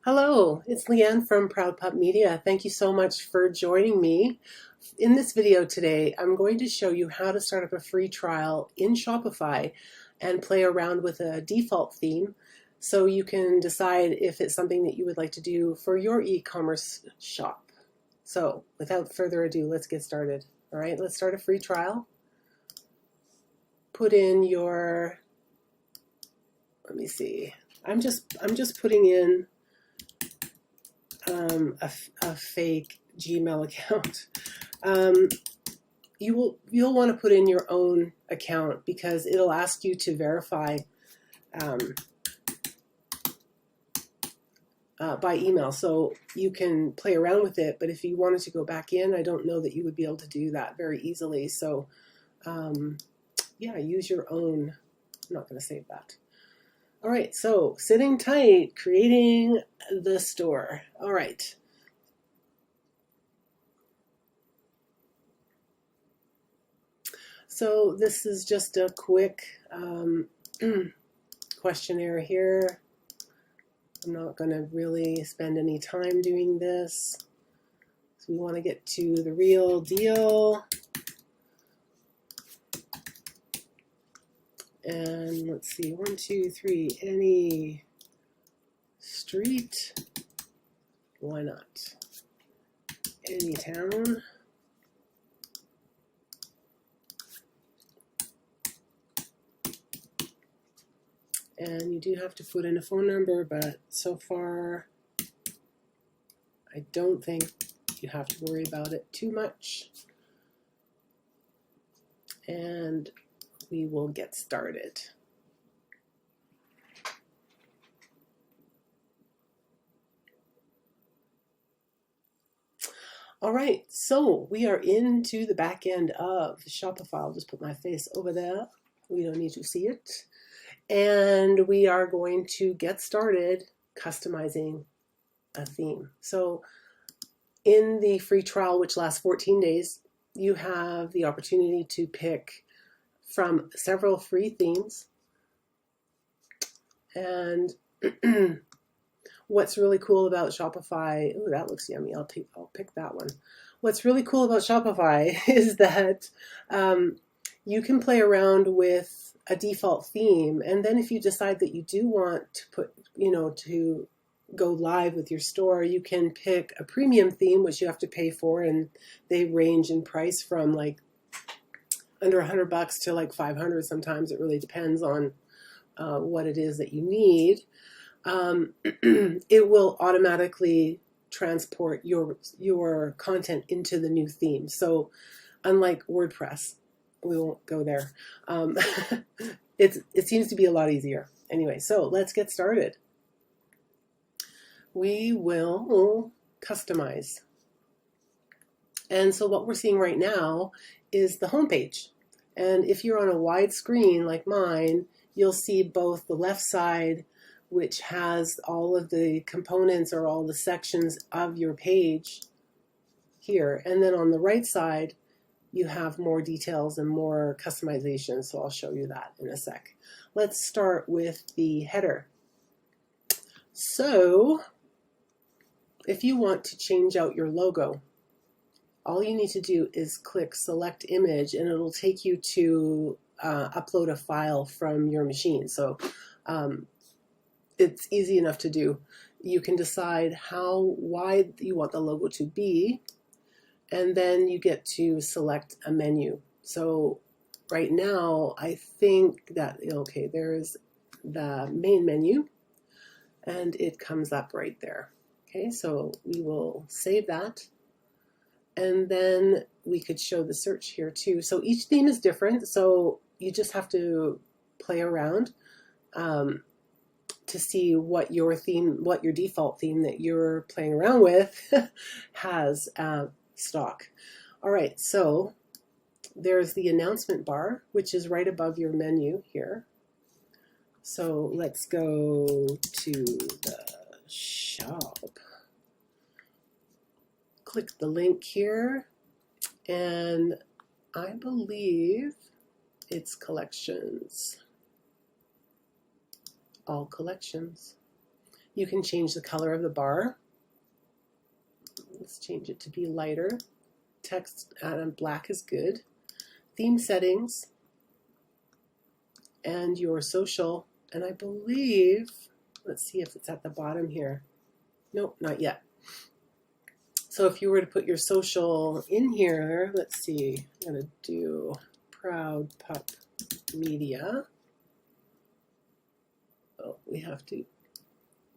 Hello, it's Leanne from Proud Pup Media. Thank you so much for joining me. In this video today, I'm going to show you how to start up a free trial in Shopify and play around with a default theme so you can decide if it's something that you would like to do for your e-commerce shop. So without further ado, let's get started. All right, let's start a free trial. Put in your, let me see, I'm just putting in a fake Gmail account. You'll want to put in your own account because it'll ask you to verify by email, so you can play around with it. But if you wanted to go back in, I don't know that you would be able to do that very easily. So yeah, use your own. I'm not going to save that. All right, so sitting tight, creating the store. All right. So this is just a quick questionnaire here. I'm not going to really spend any time doing this. So we want to get to the real deal. And let's see, 1, 2, 3, any street, why not? Any town. And you do have to put in a phone number, but so far I don't think you have to worry about it too much. And we will get started. All right, so we are into the back end of Shopify. I'll just put my face over there. We don't need to see it. And we are going to get started customizing a theme. So in the free trial, which lasts 14 days, you have the opportunity to pick from several free themes. And what's really cool about Shopify, oh, that looks yummy, I'll pick that one. What's really cool about Shopify is that you can play around with a default theme, and then if you decide that you do want to put, to go live with your store, you can pick a premium theme, which you have to pay for, and they range in price from like under $100 to like $500 sometimes. It really depends on what it is that you need. It will automatically transport your content into the new theme. So unlike WordPress, we won't go there. It seems to be a lot easier. Anyway, so let's get started. We will customize. And so what we're seeing right now is the home page. And if you're on a wide screen like mine, you'll see both the left side, which has all of the components or all the sections of your page here. And then on the right side, you have more details and more customization. So I'll show you that in a sec. Let's start with the header. So if you want to change out your logo, all you need to do is click select image, and it'll take you to upload a file from your machine. So it's easy enough to do. You can decide how wide you want the logo to be, and then you get to select a menu. So right now, I think that, okay, there's the main menu, and it comes up right there. Okay, so we will save that. And then we could show the search here too. So each theme is different, so you just have to play around to see what your default theme that you're playing around with has stock. All right, so there's the announcement bar, which is right above your menu here. So let's go to the shop. Click the link here, and I believe it's collections. All collections. You can change the color of the bar. Let's change it to be lighter. Text black is good. Theme settings and your social. And I believe, let's see if it's at the bottom here. Nope, not yet. So if you were to put your social in here, let's see, I'm going to do Proud Pup Media. Oh, we have to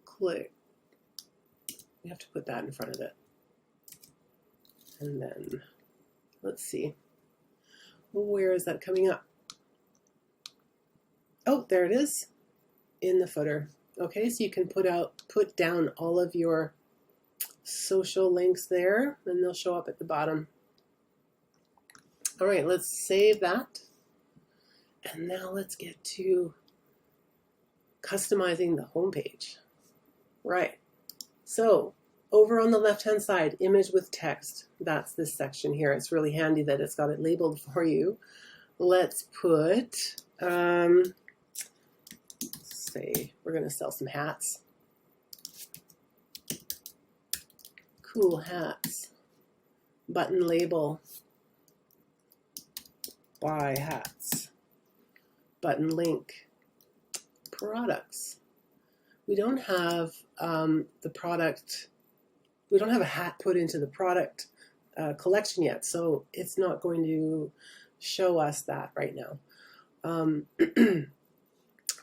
click. We have to put that in front of it. And then, let's see. Well, where is that coming up? Oh, there it is in the footer. Okay, so you can put down all of your social links there, and they'll show up at the bottom. All right, let's save that. And now let's get to customizing the homepage. Right. So over on the left-hand side, image with text. That's this section here. It's really handy that it's got it labeled for you. Let's put, say we're going to sell some hats. Cool hats. Button label. Buy hats. Button link. Products. We don't have the product. We don't have a hat put into the product collection yet, so it's not going to show us that right now.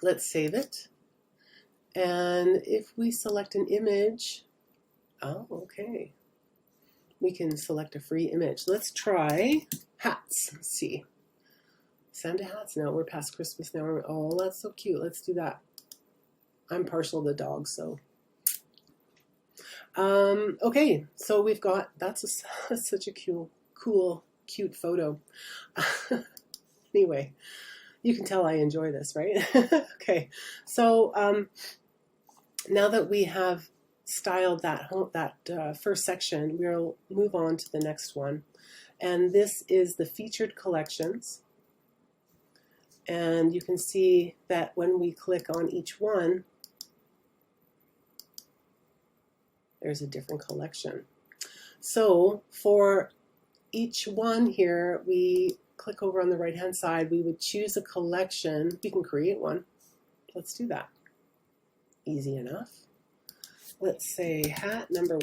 Let's save it. And if we select an image, oh, okay. We can select a free image. Let's try hats. Let's see. Santa hats? No, we're past Christmas now. Oh, that's so cute. Let's do that. I'm partial to dogs, so. Okay, so we've got, that's such a cool, cute photo. Anyway, you can tell I enjoy this, right? Okay, so now that we have styled that first section, we'll move on to the next one. And this is the featured collections. And you can see that when we click on each one, there's a different collection. So for each one here, we click over on the right-hand side, we would choose a collection. You can create one. Let's do that. Easy enough. Let's say hat number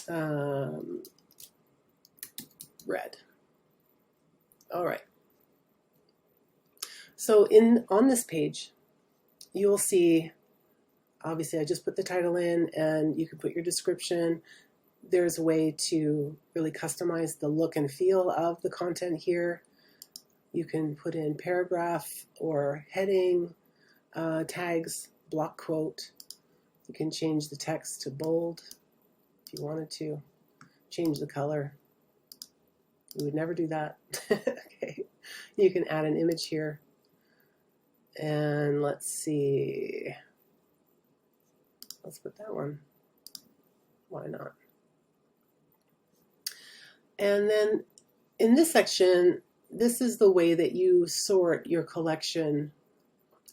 1. Red. All right. So on this page, you'll see, obviously I just put the title in, and you can put your description. There's a way to really customize the look and feel of the content here. You can put in paragraph or heading, tags, block quote. You can change the text to bold if you wanted to. Change the color. We would never do that. Okay. You can add an image here. And let's see. Let's put that one. Why not? And then in this section, this is the way that you sort your collection.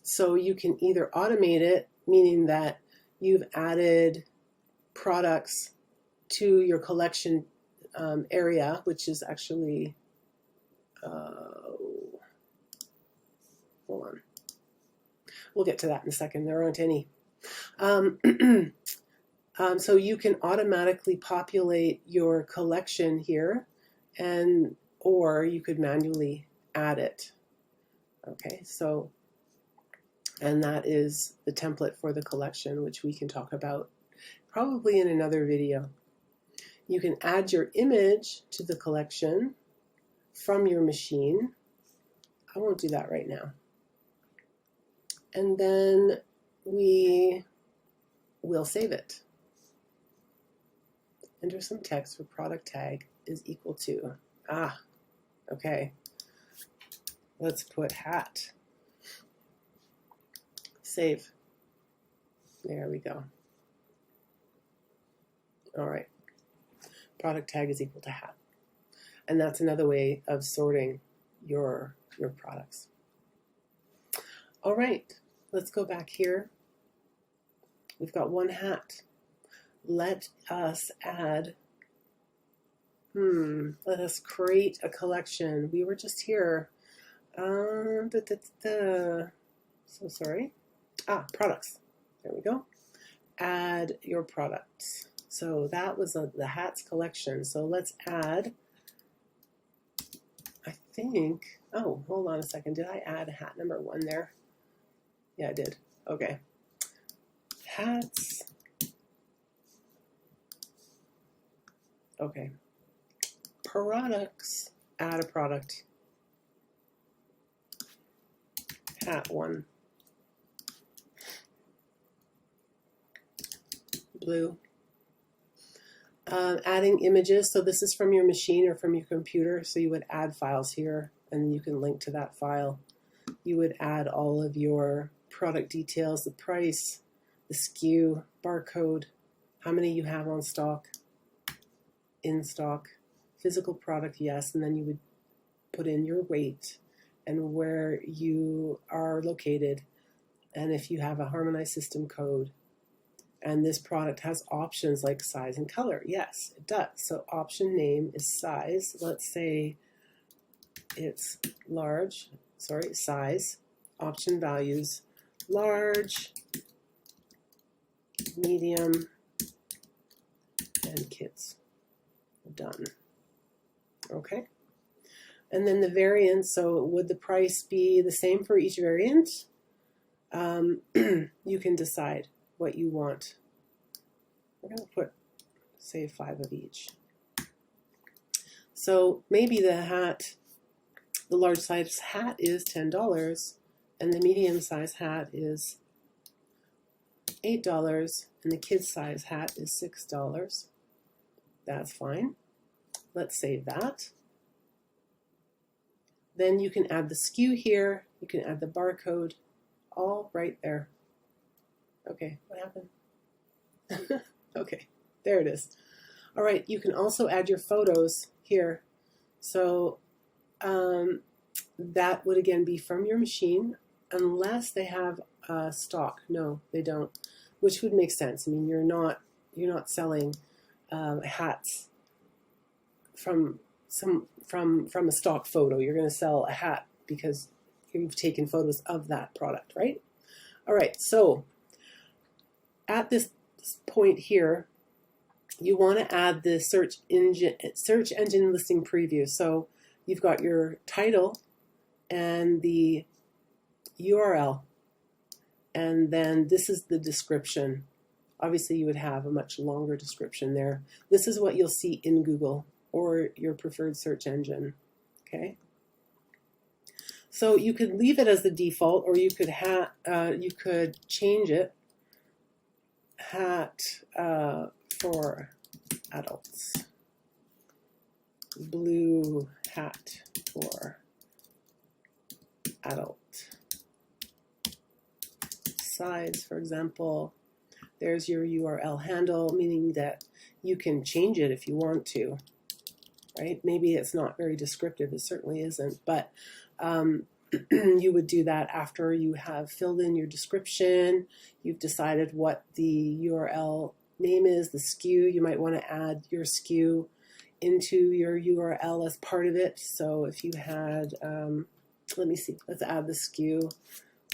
So you can either automate it, meaning that you've added products to your collection area, which is actually, hold on. We'll get to that in a second. There aren't any. So you can automatically populate your collection here, or you could manually add it. Okay, so, and that is the template for the collection, which we can talk about probably in another video. You can add your image to the collection from your machine. I won't do that right now. And then we will save it. Enter some text for product tag is equal to, okay. Let's put hat. Save. There we go. All right. Product tag is equal to hat. And that's another way of sorting your products. All right. let's go back here. We've got one hat. Let us add, let us create a collection. We were just here. So sorry. Products. There we go. Add your products. So that was the hats collection. So let's add, I think, oh, hold on a second. Did I add hat number 1 there? Yeah, I did. Okay. Hats. Okay. Products. Add a product. Hat 1. Blue. Adding images. So this is from your machine or from your computer. So you would add files here and you can link to that file. You would add all of your product details, the price, the SKU, barcode, how many you have on stock, in stock, physical product, yes, and then you would put in your weight and where you are located and if you have a harmonized system code. And this product has options like size and color. Yes, it does. So option name is size. Let's say it's large, size. Option values, large, medium, and kids. Done. Okay. And then the variant, so would the price be the same for each variant? You can decide what you want. We're going to put, say, 5 of each. So maybe the large size hat is $10 and the medium size hat is $8 and the kid size hat is $6. That's fine. Let's save that. Then you can add the SKU here. You can add the barcode, all right there. Okay, what happened? Okay, there it is. All right, you can also add your photos here. So that would again be from your machine, unless they have stock. No, they don't, which would make sense. I mean, you're not selling hats from a stock photo. You're going to sell a hat because you've taken photos of that product, right? All right, so at this point here, you want to add the search engine listing preview. So you've got your title and the URL, and then this is the description. Obviously, you would have a much longer description there. This is what you'll see in Google or your preferred search engine. Okay. So you could leave it as the default, or you could change it. Hat for adults. Blue hat for adult. Size, for example. There's your URL handle, meaning that you can change it if you want to, right? Maybe it's not very descriptive. It certainly isn't, but you would do that after you have filled in your description. You've decided what the URL name is, the SKU. You might want to add your SKU into your URL as part of it. So if you had, let me see, let's add the SKU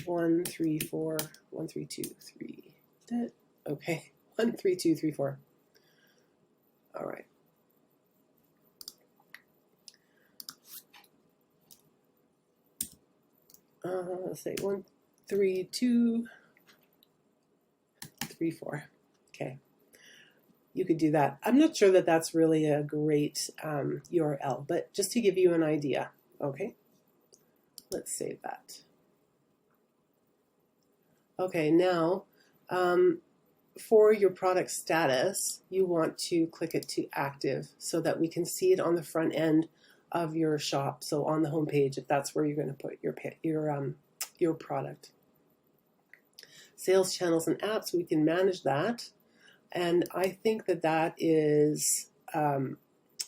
134 1323. Okay, 13234. All right. Let's say 13234. Okay, you could do that. I'm not sure that that's really a great URL, but just to give you an idea. Okay, let's save that. Okay, now for your product status, you want to click it to active so that we can see it on the front end of your shop. So on the home page, if that's where you're going to put your product. Sales channels and apps, we can manage that. And I think that is,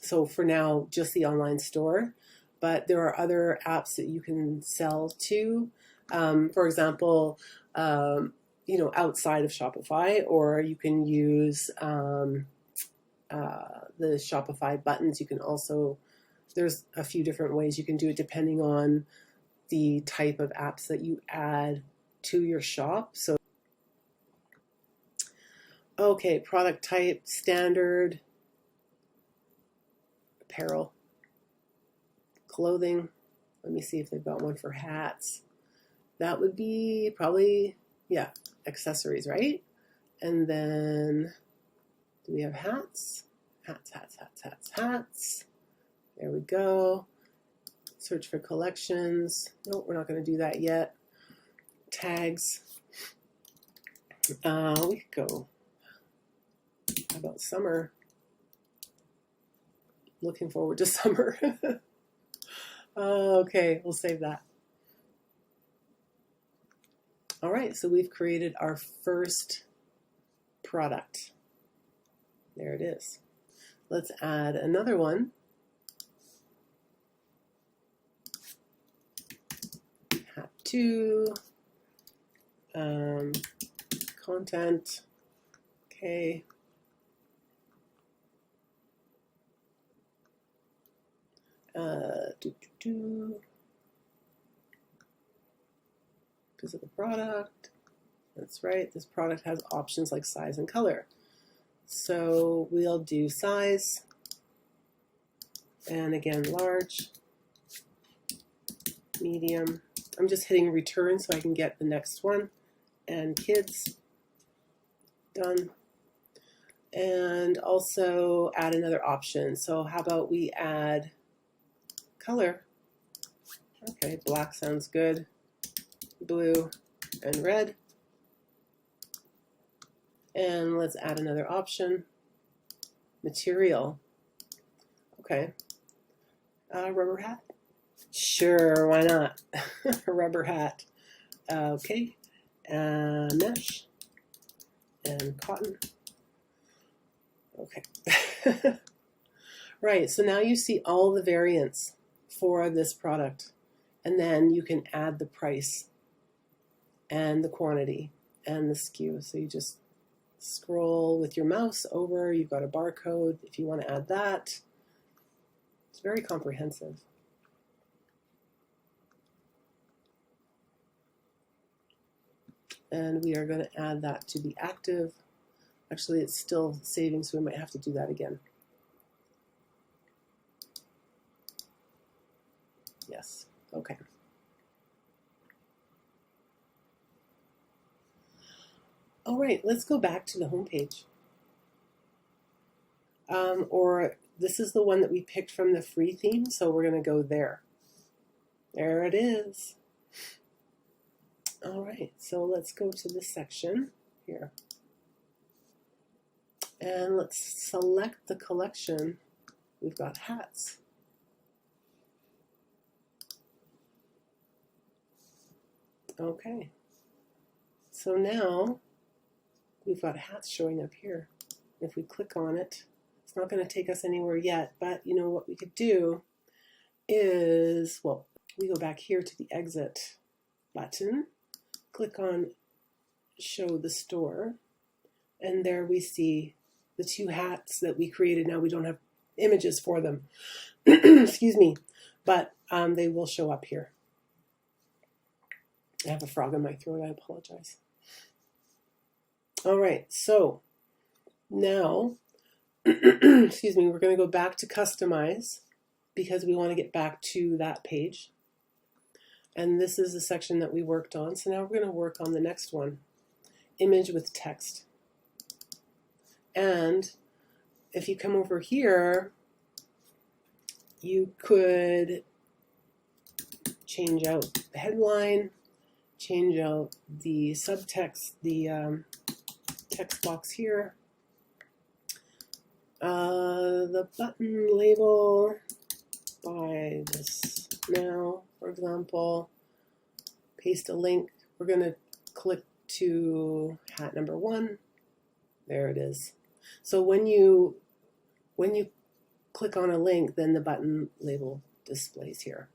so for now, just the online store, but there are other apps that you can sell to. For example, you know, outside of Shopify, or you can use the Shopify buttons. You can also, there's a few different ways you can do it depending on the type of apps that you add to your shop. So, okay, product type, standard, apparel, clothing. Let me see if they've got one for hats. That would be probably, yeah, accessories, right? And then, do we have hats? Hats, hats, hats, hats, hats. There we go. Search for collections. No, we're not going to do that yet. Tags. We could go. How about summer? Looking forward to summer. Okay, we'll save that. All right, so we've created our first product. There it is. Let's add another one. Hat 2. Content. Okay. Physical product. That's right. This product has options like size and color. So we'll do size, and again, large, medium. I'm just hitting return so I can get the next one, and kids, done. And also add another option. So how about we add color? Okay, black sounds good. Blue and red. And let's add another option. Material. Okay. Rubber hat? Sure, why not? Rubber hat. Okay. Mesh. And cotton. Okay. Right, so now you see all the variants for this product. And then you can add the price and the quantity and the SKU. So you just scroll with your mouse over, you've got a barcode if you want to add that. It's very comprehensive. And we are going to add that to the active. Actually, it's still saving, so we might have to do that again. Yes, okay. All right, let's go back to the home page. Or this is the one that we picked from the free theme, so we're going to go there. There it is. All right, so let's go to this section here. And let's select the collection. We've got hats. Okay, so now we've got hats showing up here. If we click on it, it's not going to take us anywhere yet, but you know what we could do is, well, we go back here to the exit button, click on show the store, and there we see the two hats that we created. Now we don't have images for them, excuse me, but they will show up here. I have a frog in my throat, I apologize. All right, so now, excuse me, we're going to go back to customize because we want to get back to that page. And this is the section that we worked on. So now we're going to work on the next one, image with text. And if you come over here, you could change out the headline, change out the subtext, the text box here, the button label, buy this now, for example, paste a link. We're going to click to hat number 1. There it is. So when you click on a link, then the button label displays here.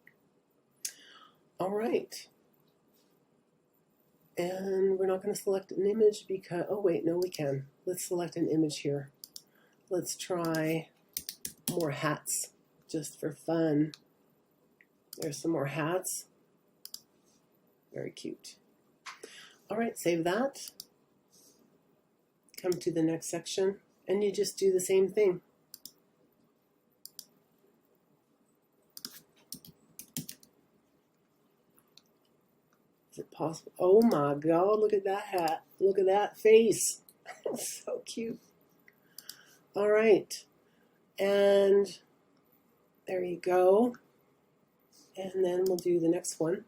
All right. And we're not going to select an image because, oh wait, no we can. Let's select an image here. Let's try more hats, just for fun. There's some more hats. Very cute. All right, save that. Come to the next section, and you just do the same thing. Is it possible? Oh my God, look at that hat. Look at that face. So cute. All right, and there you go. And then we'll do the next one.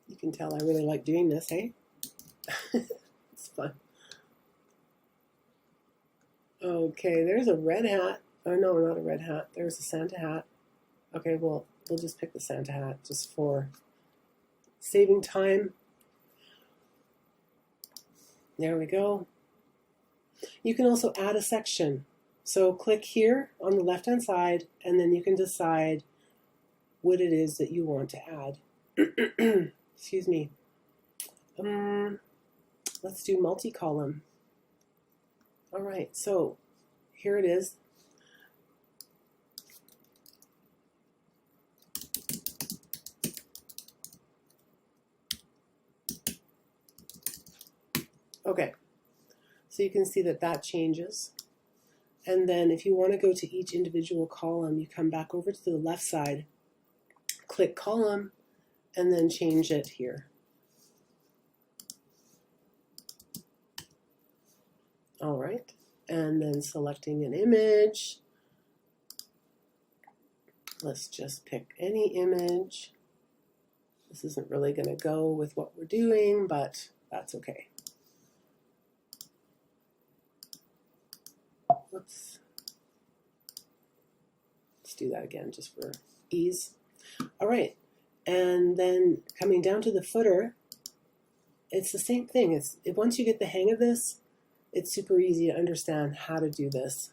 You can tell I really like doing this, hey? It's fun. Okay, there's a red hat. Oh no, not a red hat. There's a Santa hat. Okay, well, we'll just pick the Santa hat just for saving time. There we go. You can also add a section. So click here on the left-hand side, and then you can decide what it is that you want to add. Excuse me. Let's do multi-column. All right, so here it is. Okay, so you can see that that changes. And then if you want to go to each individual column, you come back over to the left side, click column, and then change it here. All right, and then selecting an image. Let's just pick any image. This isn't really going to go with what we're doing, but that's okay. Let's do that again just for ease. All right, and then coming down to the footer, it's the same thing. Once you get the hang of this, it's super easy to understand how to do this.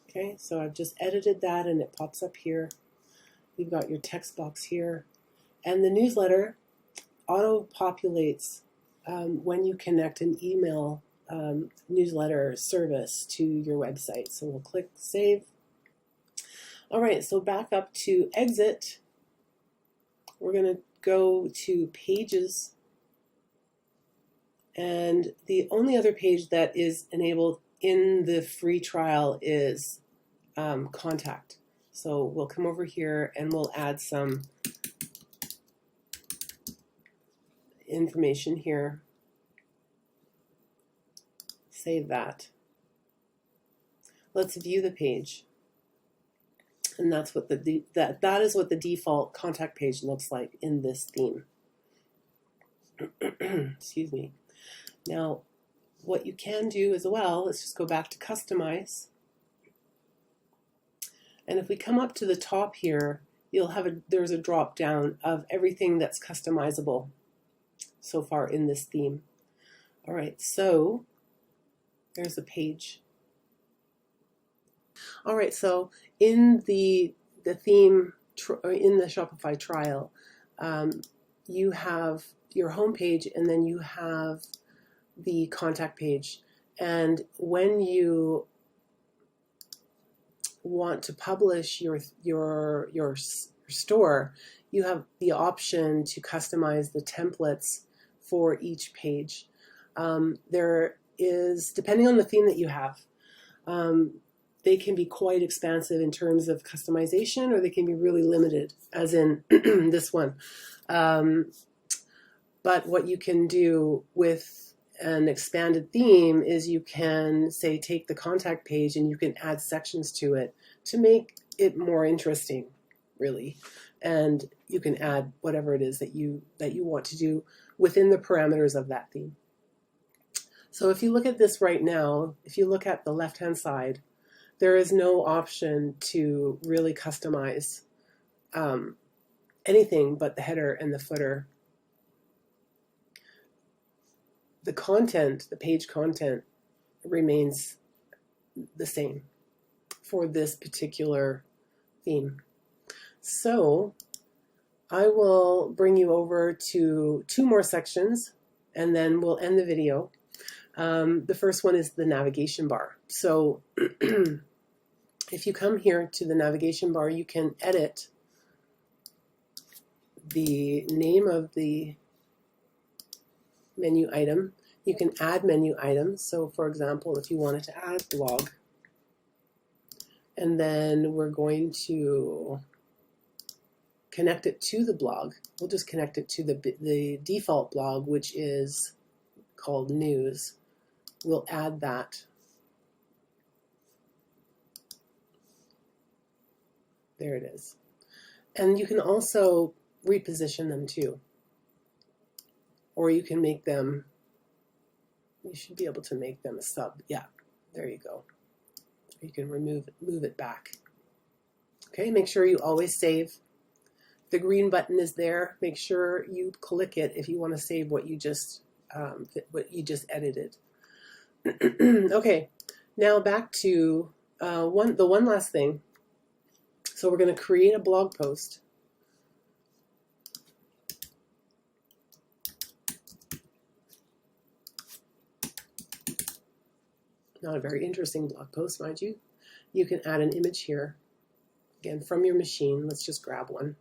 Okay, so I've just edited that and it pops up here. You've got your text box here. And the newsletter auto-populates when you connect an email newsletter service to your website. So we'll click Save. All right, so back up to Exit. We're going to go to Pages. And the only other page that is enabled in the free trial is Contact. So we'll come over here and we'll add some information here. Save that. Let's view the page. And that's what that is what the default contact page looks like in this theme. Excuse me. Now, what you can do as well, let's just go back to Customize. And if we come up to the top here, you'll have there's a drop down of everything that's customizable so far in this theme. All right, so there's a page. All right, so in the theme, in the Shopify trial, you have your home page and then you have the contact page. And when you want to publish your store, you have the option to customize the templates for each page. There is, depending on the theme that you have, they can be quite expansive in terms of customization, or they can be really limited, as in this one. But what you can do with an expanded theme is you can, say, take the contact page and you can add sections to it to make it more interesting, really. And you can add whatever it is that you want to do within the parameters of that theme. So if you look at this right now, if you look at the left-hand side, there is no option to really customize anything but the header and the footer. The content, the page content, remains the same for this particular theme. So I will bring you over to 2 more sections and then we'll end the video. The first one is the navigation bar. So if you come here to the navigation bar, you can edit the name of the menu item. You can add menu items. So for example, if you wanted to add blog, and then we're going to connect it to the blog. We'll just connect it to the default blog, which is called news. We'll add that. There it is. And you can also reposition them too. Or you can make them, you should be able to make them a sub. Yeah, there you go. You can move it back. Okay, make sure you always save. The green button is there. Make sure you click it if you want to save what you just edited. Okay, now back to the one last thing. So we're going to create a blog post. Not a very interesting blog post, mind you. You can add an image here. Again, from your machine. Let's just grab one.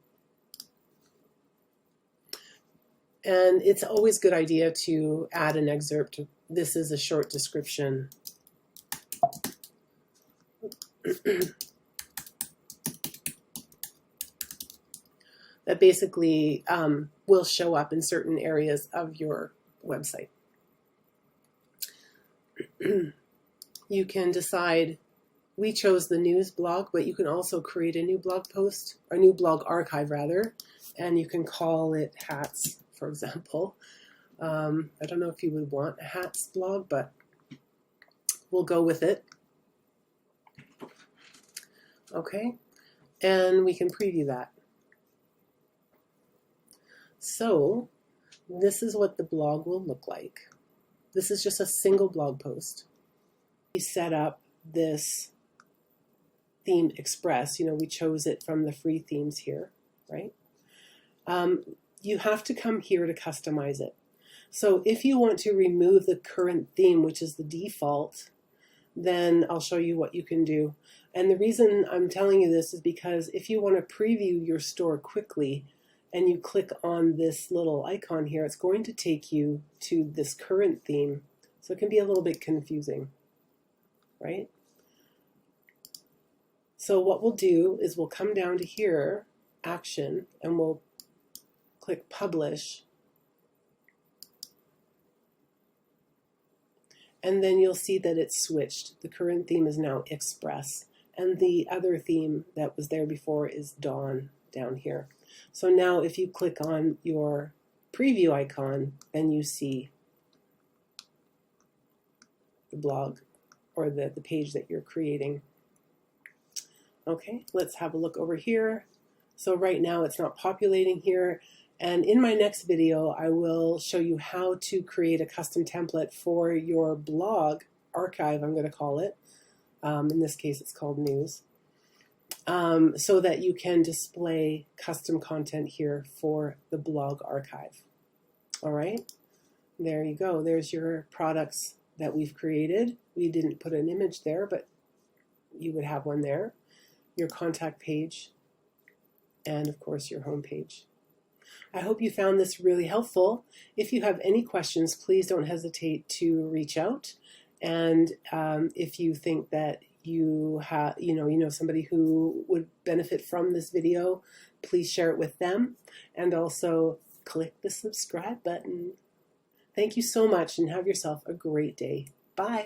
And it's always a good idea to add an excerpt. This is a short description. That basically will show up in certain areas of your website. You can decide, we chose the news blog, but you can also create a new blog post, or a new blog archive rather, and you can call it hats, for example. I don't know if you would want a hats blog, but we'll go with it. Okay, and we can preview that. So this is what the blog will look like. This is just a single blog post. We set up this theme Express. You know, we chose it from the free themes here, right? You have to come here to customize it. So if you want to remove the current theme, which is the default, then I'll show you what you can do. And the reason I'm telling you this is because if you want to preview your store quickly and you click on this little icon here, it's going to take you to this current theme. So it can be a little bit confusing, right? So what we'll do is we'll come down to here, Action, and we'll click Publish. And then you'll see that it's switched. The current theme is now Express. And the other theme that was there before is Dawn down here. So now if you click on your preview icon, then you see the blog or the page that you're creating. Okay, let's have a look over here. So right now it's not populating here. And in my next video, I will show you how to create a custom template for your blog archive, I'm going to call it. In this case, it's called News. So that you can display custom content here for the blog archive. All right, there you go. There's your products that we've created. We didn't put an image there, but you would have one there. Your contact page, and of course your home page. I hope you found this really helpful. If you have any questions, please don't hesitate to reach out. And if you think that you know somebody who would benefit from this video, please share it with them. And also click the subscribe button. Thank you so much and have yourself a great day. Bye.